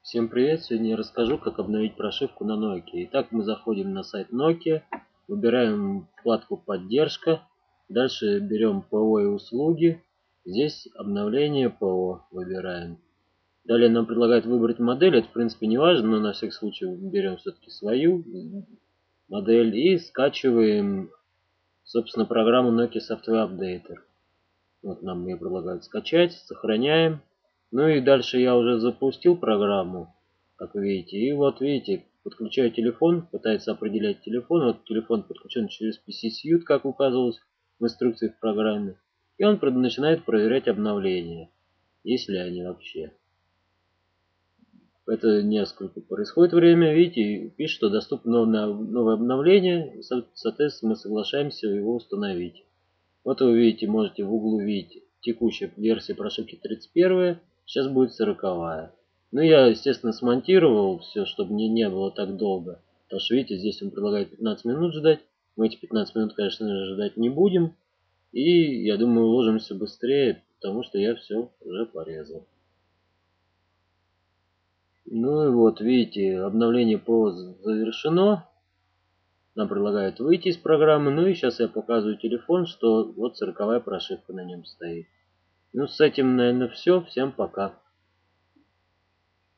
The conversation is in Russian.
Всем привет! Сегодня я расскажу, как обновить прошивку на Nokia. Итак, мы заходим на сайт Nokia, выбираем вкладку «Поддержка», дальше берем ПО и услуги, здесь обновление ПО выбираем. Далее нам предлагают выбрать модель, это в принципе не важно, но на всякий случай берем все-таки свою модель и скачиваем, собственно, программу Nokia Software Updater. Вот нам ее предлагают скачать, сохраняем. Ну и дальше я уже запустил программу, как вы видите. И вот видите, подключаю телефон, пытается определять телефон. Вот телефон подключен через PC Suite, как указывалось в инструкции в программе. И он начинает проверять обновления, есть ли они вообще. Это несколько происходит время, видите, пишет, что доступно новое обновление. Соответственно, мы соглашаемся его установить. Вот вы видите, можете в углу видеть текущая версия прошивки 31, сейчас будет 40. Ну, я, естественно, смонтировал все, чтобы не было так долго. Потому что, видите, здесь он предлагает 15 минут ждать. Мы эти 15 минут, конечно же, ждать не будем. И, я думаю, уложимся быстрее, потому что я все уже порезал. Ну и вот, видите, обновление ПО завершено. Нам предлагают выйти из программы. Ну и сейчас я показываю телефон, что вот 40-я прошивка на нем стоит. Ну, с этим, наверное, все. Всем пока.